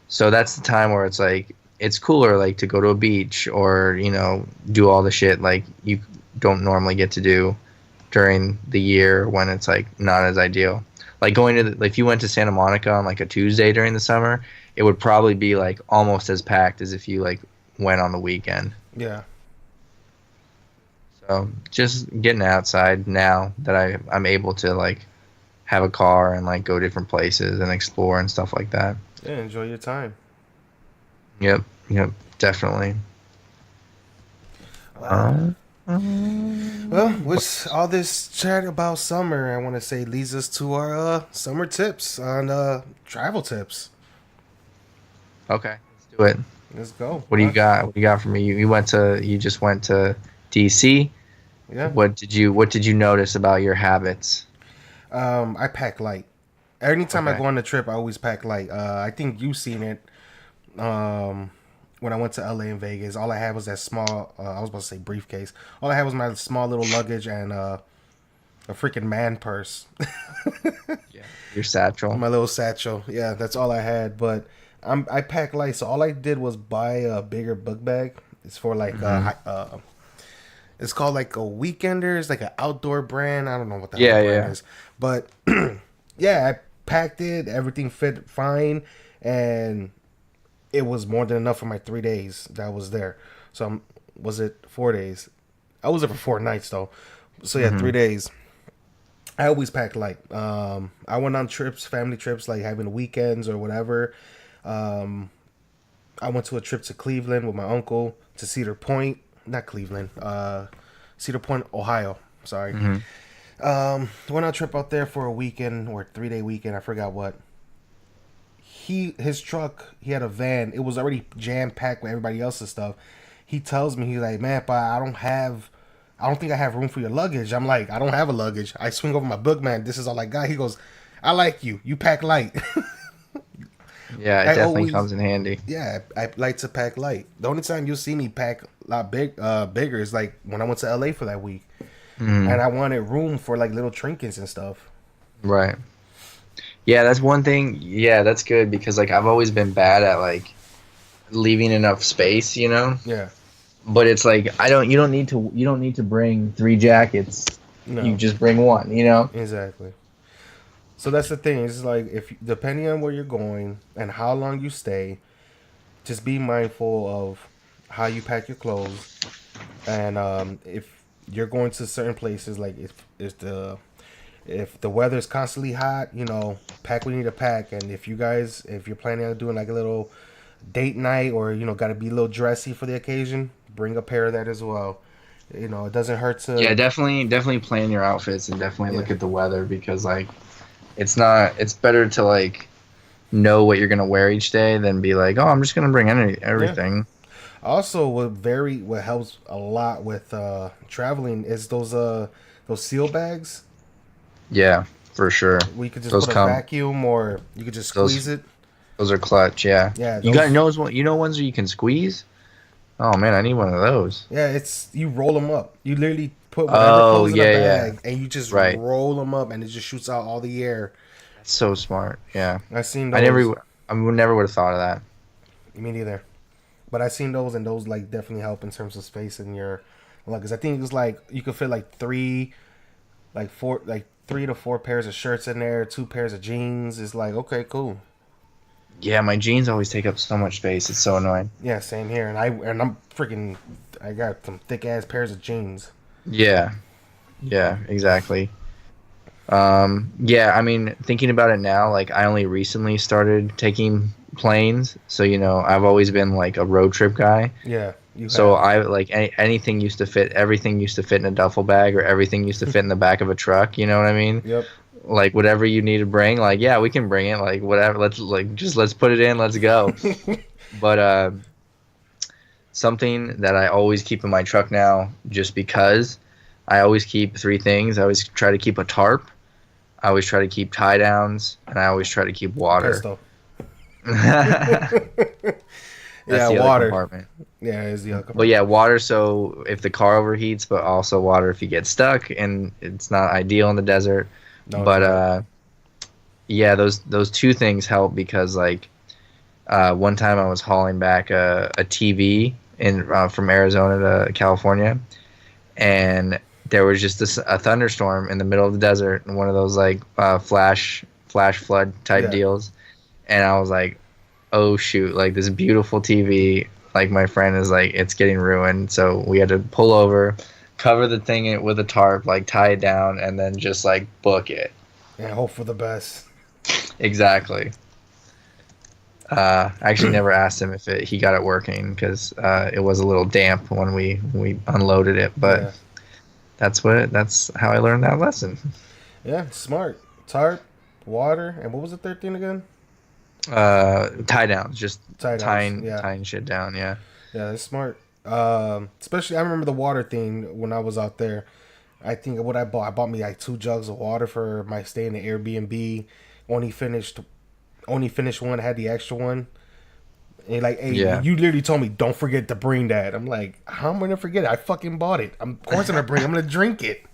So that's the time where it's like it's cooler like to go to a beach or do all the shit like you don't normally get to do during the year when it's like not as ideal. Like going to if you went to Santa Monica on like a Tuesday during the summer, it would probably be like almost as packed as if you like went on the weekend. Yeah. So just getting outside now that I'm able to like have a car and like go different places and explore and stuff like that. Yeah. Enjoy your time. Yep, yep, definitely. Wow. Well, with all this chat about summer, I want to say leads us to our summer tips on travel tips. Okay, let's do it. Let's go. What do you got? What do you got for me? You just went to DC. Yeah. What did you notice about your habits? I pack light. Anytime I Okay. go on a trip, I always pack light. I think you've seen it. When I went to LA and Vegas, all I had was that small. I was about to say briefcase. All I had was my small little luggage and a freaking man purse. Yeah. Your satchel. My little satchel. Yeah, that's all I had. But I pack light, so all I did was buy a bigger book bag. It's for like it's called like a Weekender. It's like an outdoor brand. I don't know what the hell Yeah, the brand yeah. is, but yeah, I packed it. Everything fit fine, and it was more than enough for my 3 days that I was there. So was it 4 days? I was there for 4 nights though. So yeah, 3 days. I always pack light. I went on trips, family trips, like having weekends or whatever. I went to a trip to Cleveland with my uncle to Cedar Point, not Cleveland, Cedar Point, Ohio. Sorry. Went on a trip out there for a weekend or 3 day weekend. I forgot what. His truck, he had a van. It was already jam packed with everybody else's stuff. He tells me, he's like, man, but I don't think I have room for your luggage. I'm like, I don't have a luggage. I swing over my book, man. This is all I got. He goes, I like you. You pack light. Yeah, it I definitely always, comes in handy. yeah, I like to pack light. The only time you'll see me pack a lot bigger is like when I went to LA for that week, and I wanted room for like little trinkets and stuff. Right. Yeah, that's one thing. Yeah, that's good because like I've always been bad at like leaving enough space. Yeah, But it's like you don't need to bring three jackets. You no, just bring one. exactly. So that's the thing. It's like if depending on where you're going and how long you stay, just be mindful of how you pack your clothes, and if you're going to certain places, like if the weather is constantly hot, pack what you need to pack. And if you're planning on doing like a little date night or got to be a little dressy for the occasion, bring a pair of that as well. It doesn't hurt Yeah, to. definitely plan your outfits and definitely Yeah. look at the weather because like it's better to like know what you're gonna wear each day than be like, oh, I'm just gonna bring Yeah. everything. Also, what helps a lot with traveling is those seal bags. Yeah, for sure. We could just Those put a come vacuum, or you could just those squeeze it. those are clutch. Yeah, Yeah, you got those. ones where you can squeeze. Oh man, I need one of those. Yeah, it's you roll them up. You literally put whatever Oh clothes in a yeah, yeah. bag, and you just Right. roll them up, and it just shoots out all the air. That's so smart. Yeah. I've seen I those. never would have thought of that. Me neither. But I've seen those, and those like definitely help in terms of space in your luggage. I think it's like you could fit like four, like 3 to 4 pairs of shirts in there, 2 pairs of jeans. It's like okay, cool. Yeah, my jeans always take up so much space. It's so annoying. Yeah, same here. And I'm freaking. I got some thick ass pairs of jeans. Yeah. Yeah, exactly. Yeah, I mean, thinking about it now, like I only recently started taking planes, so I've always been like a road trip guy. Yeah, you So have. I like anything used to fit, everything used to fit in a duffel bag, or everything used to fit in the back of a truck. You know what I mean? Yep. like whatever you need to bring, like yeah, we can bring it, like whatever. Let's put it in, let's go. But something that I always keep in my truck now, just because I always keep three things. I always try to keep a tarp. I always try to keep tie downs, and I always try to keep water. That's the water. other compartment. Yeah, it's the other compartment. But yeah, water. So if the car overheats, but also water if you get stuck, and it's not ideal in the desert. No, But yeah, those two things help because like one time I was hauling back a TV in from Arizona to California, and there was just a thunderstorm in the middle of the desert, and one of those like flash flood type deals, and I was like, oh shoot, like this beautiful TV, like my friend is like, it's getting ruined. So we had to pull over, cover the thing with a tarp, like tie it down, and then just like book it. And hope for the best. Exactly. I actually never asked him if he got it working because it was a little damp when we unloaded it, but that's how I learned that lesson. Yeah, smart. Tarp, water, and what was the third thing again? Tie downs, just tying shit down. Yeah, that's smart. Especially I remember the water thing when I was out there. I think what I bought me like 2 jugs of water for my stay in the Airbnb. Only finished one, had the extra one. And like, hey, you literally told me don't forget to bring that. I'm like, how am I gonna forget it? I fucking bought it. Of course I'm gonna drink it.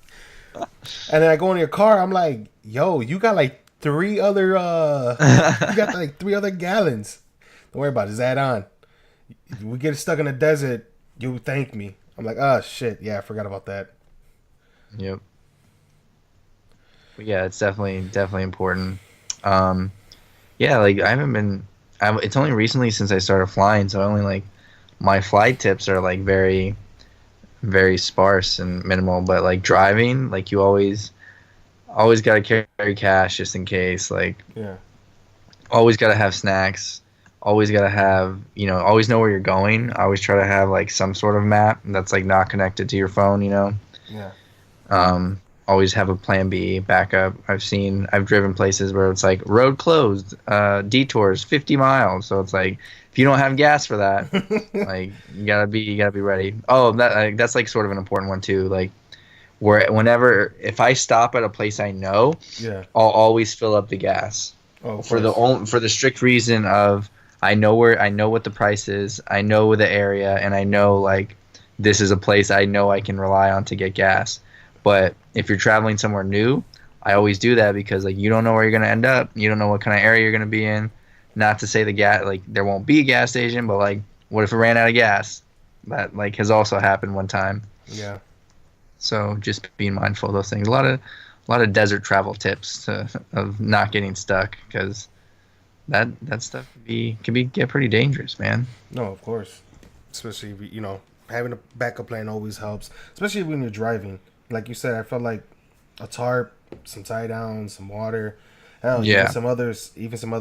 And then I go in your car, I'm like, yo, you got like 3 other gallons. Don't worry about it. Just add on. If we get stuck in the desert, you thank me. I'm like, oh shit, yeah, I forgot about that. Yep. But yeah, it's definitely important. Yeah, like it's only recently since I started flying, so my flight tips are like very, very sparse and minimal. But like driving, like you always gotta carry cash just in case. Like, always gotta have snacks. Always gotta have, always know where you're going. I always try to have like some sort of map that's like not connected to your phone. Yeah. Always have a plan B backup. I've driven places where it's like road closed, detours 50 miles. So it's like if you don't have gas for that, like you gotta be ready. Oh, that's like sort of an important one too. Like if I stop at a place I know, I'll always fill up the gas. Oh, for the strict reason of I know what the price is, I know the area, and I know like this is a place I know I can rely on to get gas. But if you're traveling somewhere new, I always do that because like you don't know where you're gonna end up. You don't know what kind of area you're gonna be in. Not to say there won't be a gas station, but like what if it ran out of gas? That like has also happened one time. Yeah. So just being mindful of those things. A lot of desert travel tips of not getting stuck because that stuff can get pretty dangerous, man. No, of course. Especially if, having a backup plan always helps, especially when you're driving. Like you said, I felt like a tarp, some tie down, some water, even some other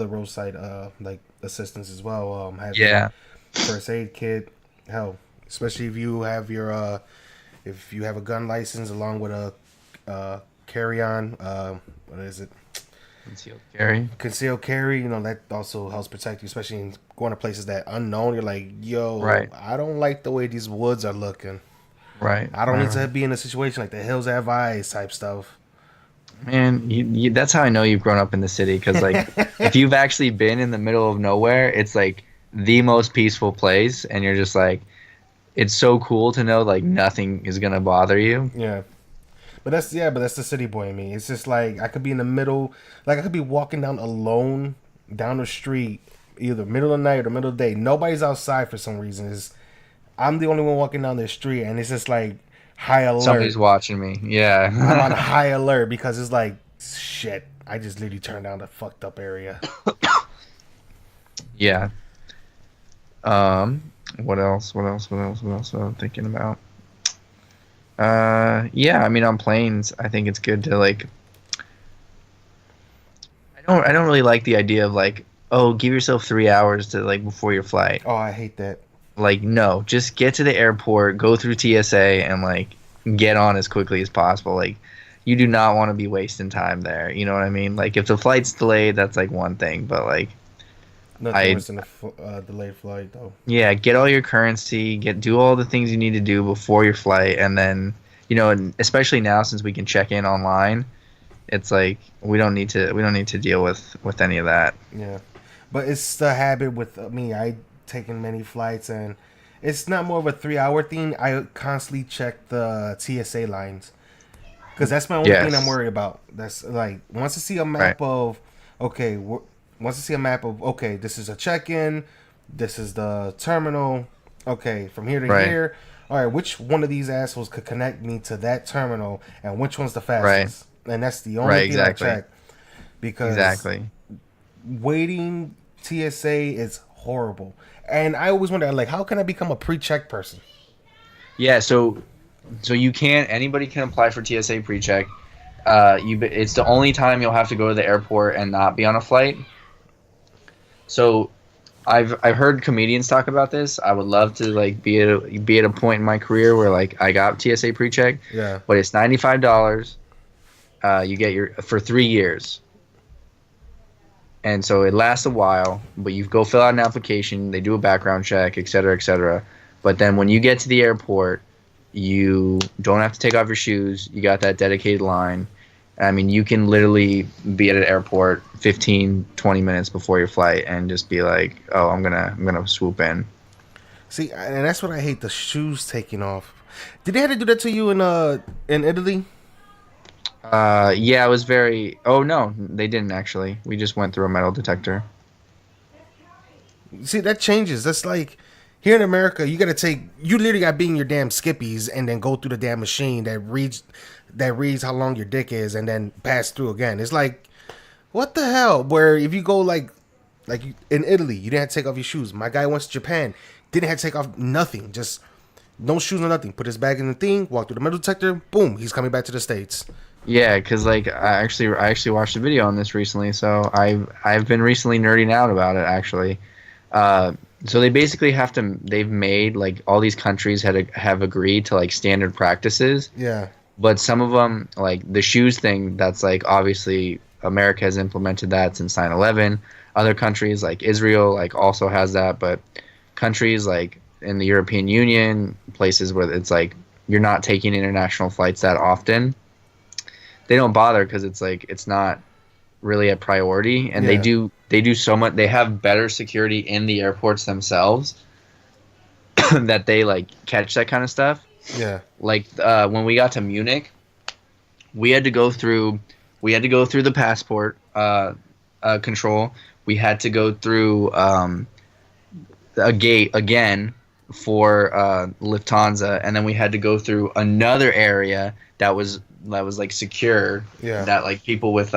roadside like assistance as well. Have first aid kit, especially if you have your if you have a gun license along with a carry-on, what is it? Concealed carry. That also helps protect you, especially in going to places that unknown. You're like, yo, I don't like the way these woods are looking. Right. I don't need to be in a situation like the hills have eyes type stuff. Man, that's how I know you've grown up in the city. Because like, if you've actually been in the middle of nowhere, it's like the most peaceful place, and you're just like, it's so cool to know like nothing is gonna bother you. Yeah. But that's the city boy in me. It's just like I could be in the middle, like I could be walking down alone down the street, either middle of the night or middle of the day. Nobody's outside for some reason. I'm the only one walking down the street, and it's just like high alert. Somebody's watching me. Yeah. I'm on high alert because it's like, shit, I just literally turned down the fucked up area. Yeah. What else I'm thinking about? On planes, I think it's good to like. I don't really like the idea of like, oh, give yourself 3 hours to like before your flight. Oh, I hate that. Like, no, just get to the airport, go through TSA, and like get on as quickly as possible. Like, you do not want to be wasting time there. You know what I mean? Like if the flight's delayed, that's like one thing, but like Nothing I worse than a delayed flight, though. yeah, get all your currency, do all the things you need to do before your flight, and then and especially now since we can check in online, it's like we don't need to deal with any of that. Yeah, but it's the habit with me. I taken many flights, and it's not more of a 3 hour thing. I constantly check the TSA lines because that's my only thing I'm Yes. worried about. That's like once I see a Right. map of okay, once I see a map of okay, this is a check-in, this is the terminal. Okay, from here to Right. here. All right, which one of these assholes could connect me to that terminal, and which one's the Right. fastest? And that's the only Right. thing I Exactly. check because Exactly. waiting TSA is horrible. And I always wonder, like, how can I become a pre-check person? Yeah. So you can't. Anybody can apply for TSA pre-check. It's the only time you'll have to go to the airport and not be on a flight. So I've heard comedians talk about this. I would love to like be at a point in my career where like I got TSA pre-check, Yeah, but it's $95. You get your for 3 years, and so it lasts a while. But you go fill out an application, they do a background check, et cetera, et cetera. But then when you get to the airport, you don't have to take off your shoes. You got that dedicated line. I mean, you can literally be at an airport 15, 20 minutes before your flight and just be like, "Oh, I'm gonna swoop in." see, and that's what I hate, the shoes taking off. Did they have to do that to you in Italy? Yeah, it was very. Oh no, they didn't actually. We just went through a metal detector. See, that changes. That's like here in America, you literally got to be in your damn skippies and then go through the damn machine that reads how long your dick is and then pass through again. It's like what the hell? Where if you go in Italy, you didn't have to take off your shoes. My guy went to Japan, didn't have to take off nothing, just no shoes or nothing. Put his bag in the thing, walk through the metal detector, boom, he's coming back to the States. Yeah, because like I actually watched a video on this recently, so I've been recently nerding out about it actually. Uh, so they basically they've made like all these countries have agreed to like standard practices, Yeah, but some of them like the shoes thing. That's like obviously America has implemented that since 9/11. Other countries like Israel like also has that, but countries like in the European Union, places where it's like you're not taking international flights that often, they don't bother because it's like it's not really a priority, and they yeah, do so much. They have better security in the airports themselves that they like catch that kind of stuff. yeah, Like when we got to Munich, we had to go through the passport control. We had to go through a gate again for Lufthansa, and then we had to go through another area that was like secure, yeah. that like people with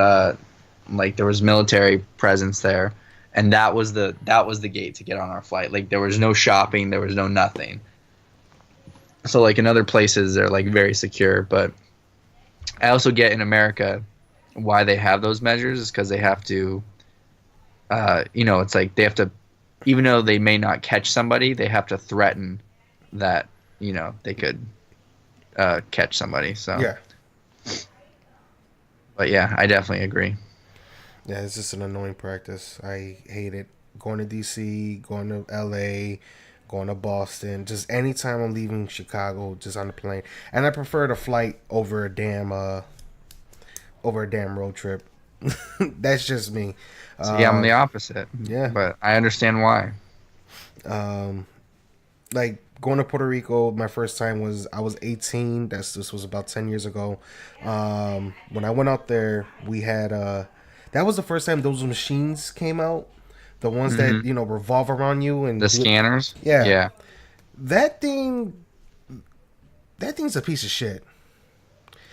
like there was military presence there, and that was the gate to get on our flight. Like there was no shopping, there was no nothing. So like in other places they're like very secure, but I also get in America why they have those measures is because they have to it's like they have to, even though they may not catch somebody, they have to threaten that they could catch somebody. So Yeah. but yeah, I definitely agree. Yeah, it's just an annoying practice. I hate it. Going to DC, going to LA, going to Boston, just anytime I'm leaving Chicago, just on the plane. And I prefer the flight over a damn road trip. That's just me. See, I'm the opposite, Yeah. but I understand why. Um like going to Puerto Rico, my first time was I was 18. This was about 10 years ago. When I went out there, we had that was the first time those machines came out. The ones Hmm. that, revolve around you and The scanners. yeah. Yeah. That thing that thing's a piece of shit.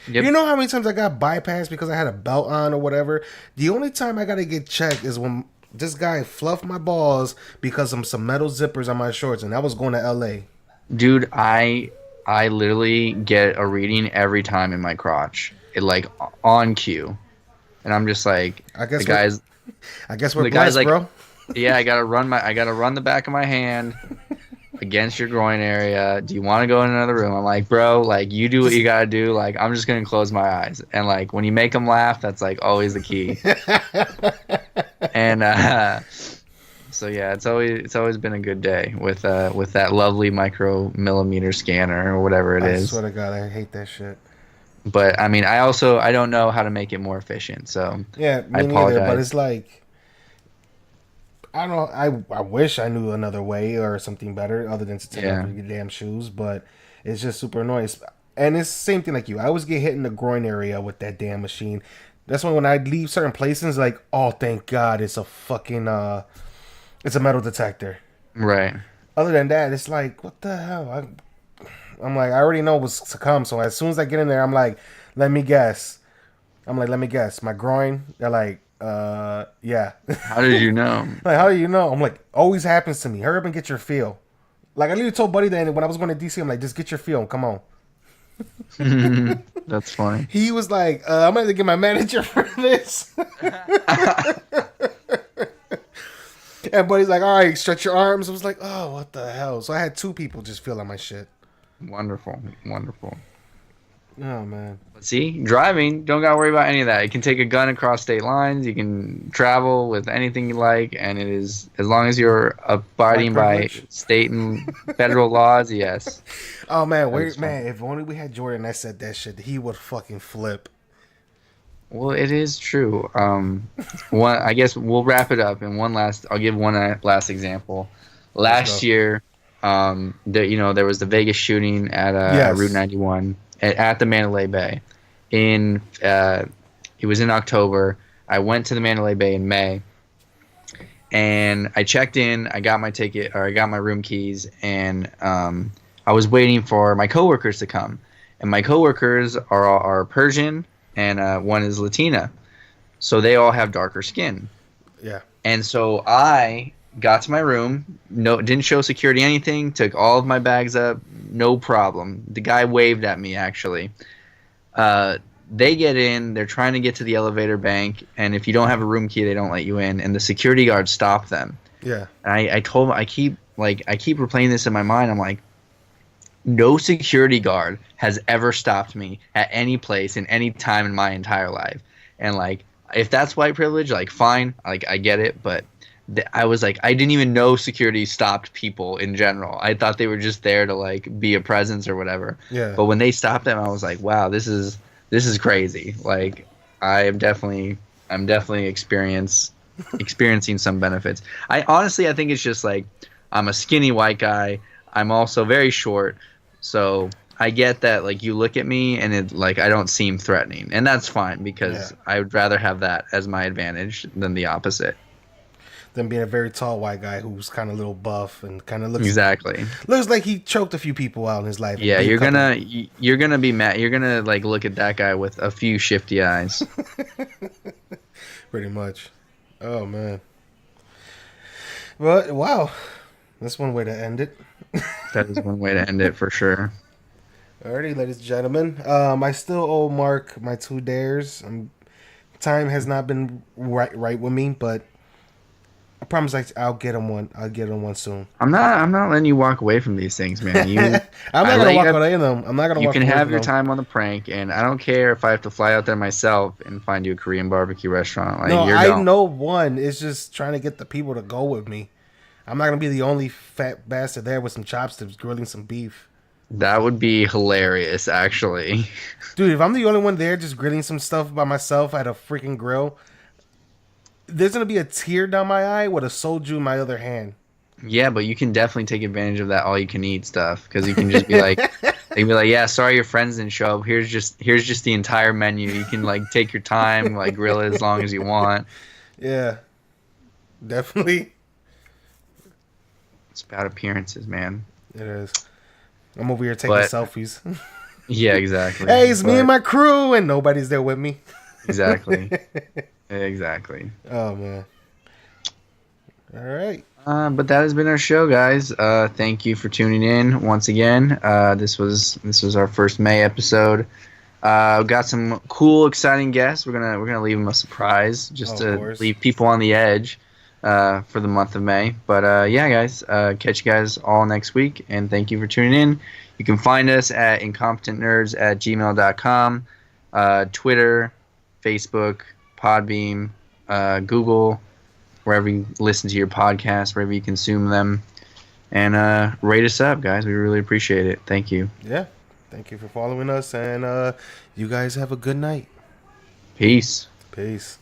Yep. You know how many times I got bypassed because I had a belt on or whatever? The only time I gotta get checked is when this guy fluffed my balls because of some metal zippers on my shorts, and I was going to LA. Dude, I literally get a reading every time in my crotch. It like on cue. And I'm just like I guess the guys I guess we're the guy's blessed, like, bro. yeah, I gotta run the back of my hand. against your groin area. Do you want to go in another room? I'm like, bro, like you do what you gotta do. Like I'm just gonna close my eyes. And like when you make them laugh, that's like always the key. And so yeah, it's always been a good day with that lovely micromillimeter scanner or whatever it is. I swear to God, I hate that shit. But I mean, I don't know how to make it more efficient. So yeah, me I apologize. neither. But it's like, I don't know. I wish I knew another way or something better other than to take off your damn shoes. But it's just super annoying. And it's the same thing like you. I always get hit in the groin area with that damn machine. That's when I leave certain places, like, oh, thank God, it's a fucking it's a metal detector. Right. Other than that, it's like, what the hell? I'm like, I already know what's to come. So as soon as I get in there, I'm like, let me guess. My groin. They're like, yeah. How did you know? Like, how do you know? I'm like, always happens to me. Hurry up and get your feel. Like, I literally told Buddy that when I was going to DC, I'm like, just get your feel. Come on. That's funny. He was like, I'm going to get my manager for this. And Buddy's like, all right, stretch your arms. I was like, oh, what the hell? So I had 2 people just feeling my shit. Wonderful. Oh, man. But see, driving, don't got to worry about any of that. You can take a gun across state lines. You can travel with anything you like. And it is, as long as you're abiding by state and federal laws, yes. Oh, man. If only we had Jordan that said that shit, he would fucking flip. Well, it is true. I guess we'll wrap it up. And I'll give one last example. Last year, there was the Vegas shooting at Route 91 at the Mandalay Bay. It was in October. I went to the Mandalay Bay in May, and I checked in. I got my ticket, or I got my room keys, and I was waiting for my coworkers to come. And my coworkers are Persian, and one is Latina, so they all have darker skin. Yeah. And so I got to my room, didn't show security anything, took all of my bags up, no problem. The guy waved at me, actually. They get in, they're trying to get to the elevator bank, and if you don't have a room key, they don't let you in, and the security guard stopped them. Yeah. And I told him, I keep replaying this in my mind. I'm like, no security guard has ever stopped me at any place in any time in my entire life. And like, if that's white privilege, like fine, like I get it, but I was like, I didn't even know security stopped people in general. I thought they were just there to like be a presence or whatever. Yeah. But when they stopped them, I was like, wow, this is crazy. Like I'm definitely experiencing some benefits. I think it's just like, I'm a skinny white guy. I'm also very short. So I get that, like, you look at me and it, like, I don't seem threatening, and that's fine because I would rather have that as my advantage than the opposite. Than being a very tall white guy who's kind of a little buff and kind of looks like he choked a few people out in his life. Yeah, you're gonna be mad. You're gonna like look at that guy with a few shifty eyes. Pretty much. Oh man. But wow, that's one way to end it. That is one way to end it for sure. Alrighty, ladies and gentlemen. I still owe Mark my 2 dares. Time has not been right with me, but I promise I'll get him one. I'll get him one soon. I'm not letting you walk away from these things, man. I'm not gonna walk away from them. I'm not gonna. You can have your time on the prank, and I don't care if I have to fly out there myself and find you a Korean barbecue restaurant. Like, I know one. It's just trying to get the people to go with me. I'm not gonna be the only fat bastard there with some chopsticks grilling some beef. That would be hilarious, actually. Dude, if I'm the only one there just grilling some stuff by myself at a freaking grill, there's going to be a tear down my eye with a soju in my other hand. Yeah, but you can definitely take advantage of that all-you-can-eat stuff, because you can just be like, they can be like, yeah, sorry your friends didn't show up. Here's just the entire menu. You can, like, take your time, like, grill it as long as you want. Yeah, definitely. It's about appearances, man. It is. I'm over here taking selfies. Yeah, exactly. Hey, it's me and my crew, and nobody's there with me. Exactly. Exactly. Oh, man. All right. But that has been our show, guys. Thank you for tuning in once again. This was our first May episode. We've got some cool, exciting guests. We're gonna leave them a surprise just to leave people on the edge. for the month of May. But yeah, guys, catch you guys all next week, and thank you for tuning in. You can find us at incompetentnerds@gmail.com, Twitter, Facebook, Podbean, Google, wherever you listen to your podcasts, wherever you consume them. And rate us up, guys. We really appreciate it. Thank you. Yeah. Thank you for following us, and you guys have a good night. Peace. Peace.